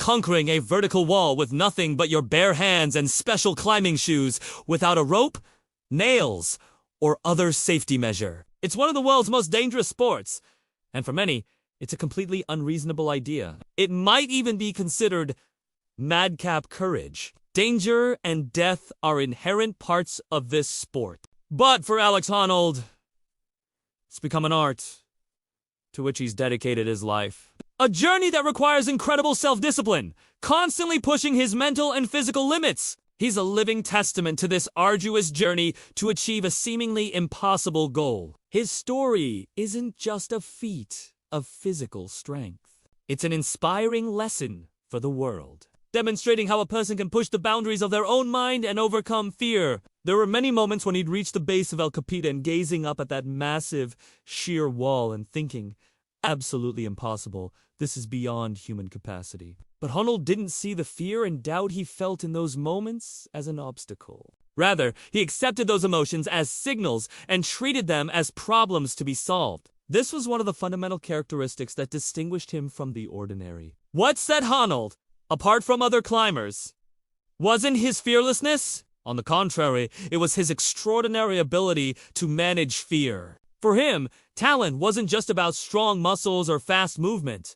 conquering a vertical wall with nothing but your bare hands and special climbing shoes, without a rope, nails, or other safety measure. It's one of the world's most dangerous sports, and for many, it's a completely unreasonable idea. It might even be considered madcap courage. Danger and death are inherent parts of this sport. But for Alex Honnold, it's become an art to which he's dedicated his life. A journey that requires incredible self-discipline, constantly pushing his mental and physical limits. He's a living testament to this arduous journey to achieve a seemingly impossible goal. His story isn't just a feat of physical strength. It's an inspiring lesson for the world, demonstrating how a person can push the boundaries of their own mind and overcome fear. There were many moments when he'd reach the base of El Capitan, gazing up at that massive, sheer wall and thinking, absolutely impossible, this is beyond human capacity. But Honnold didn't see the fear and doubt he felt in those moments as an obstacle. Rather, he accepted those emotions as signals and treated them as problems to be solved. This was one of the fundamental characteristics that distinguished him from the ordinary. What set Honnold apart from other climbers wasn't his fearlessness. On the contrary, it was his extraordinary ability to manage fear. For him, talent wasn't just about strong muscles or fast movement.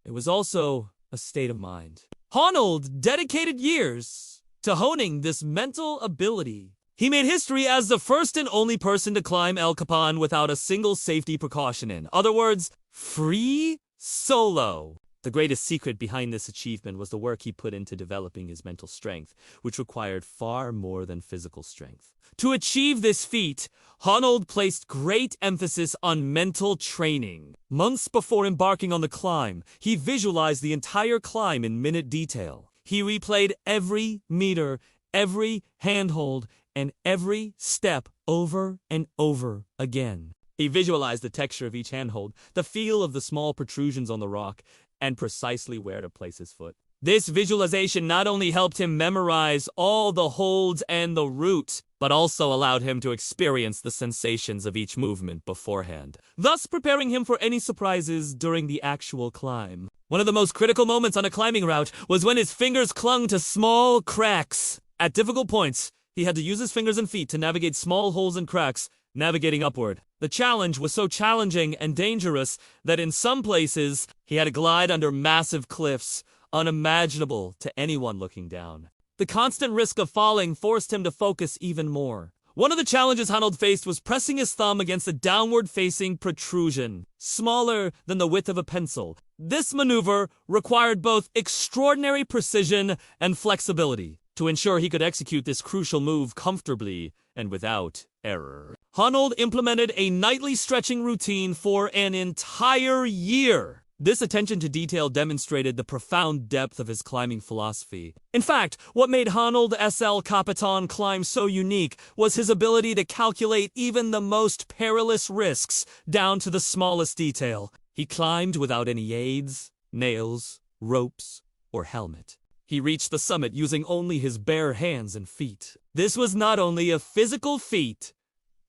It was also a state of mind. Honnold dedicated years to honing this mental ability. He made history as the first and only person to climb El Capitan without a single safety precaution. In other words, free solo. The greatest secret behind this achievement was the work he put into developing his mental strength, which required far more than physical strength. To achieve this feat, Honnold placed great emphasis on mental training. Months before embarking on the climb, he visualized the entire climb in minute detail. He replayed every meter, every handhold, and every step over and over again. He visualized the texture of each handhold, the feel of the small protrusions on the rock, and precisely where to place his foot. This visualization not only helped him memorize all the holds and the route, but also allowed him to experience the sensations of each movement beforehand, thus preparing him for any surprises during the actual climb. One of the most critical moments on a climbing route was when his fingers clung to small cracks. At difficult points, he had to use his fingers and feet to navigate small holes and cracks, navigating upward. The challenge was so challenging and dangerous that in some places, he had to glide under massive cliffs, unimaginable to anyone looking down. The constant risk of falling forced him to focus even more. One of the challenges Honnold faced was pressing his thumb against a downward-facing protrusion, smaller than the width of a pencil. This maneuver required both extraordinary precision and flexibility to ensure he could execute this crucial move comfortably and without error. Honnold implemented a nightly stretching routine for an entire year. This attention to detail demonstrated the profound depth of his climbing philosophy. In fact, what made Honnold SL Capitan climb so unique was his ability to calculate even the most perilous risks down to the smallest detail. He climbed without any aids, nails, ropes, or helmet. He reached the summit using only his bare hands and feet. This was not only a physical feat,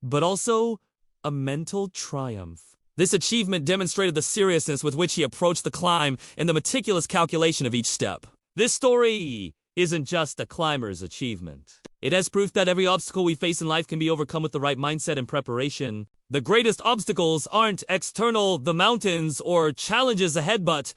but also a mental triumph. This achievement demonstrated the seriousness with which he approached the climb and the meticulous calculation of each step. This story isn't just a climber's achievement. It has proof that every obstacle we face in life can be overcome with the right mindset and preparation. The greatest obstacles aren't external, the mountains or challenges ahead, but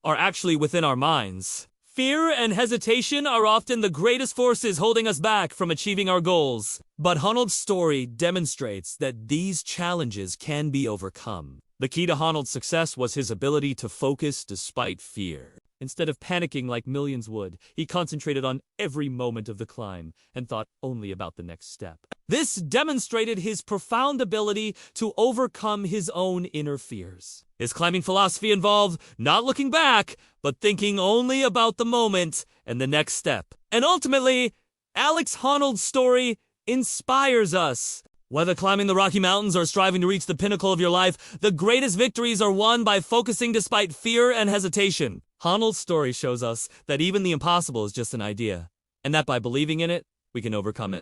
are actually within our minds. Fear and hesitation are often the greatest forces holding us back from achieving our goals. But Honnold's story demonstrates that these challenges can be overcome. The key to Honnold's success was his ability to focus despite fear. Instead of panicking like millions would, he concentrated on every moment of the climb and thought only about the next step. This demonstrated his profound ability to overcome his own inner fears. His climbing philosophy involved not looking back, but thinking only about the moment and the next step. And ultimately, Alex Honnold's story inspires us. Whether climbing the Rocky Mountains or striving to reach the pinnacle of your life, the greatest victories are won by focusing despite fear and hesitation. Honnold's story shows us that even the impossible is just an idea, and that by believing in it, we can overcome it.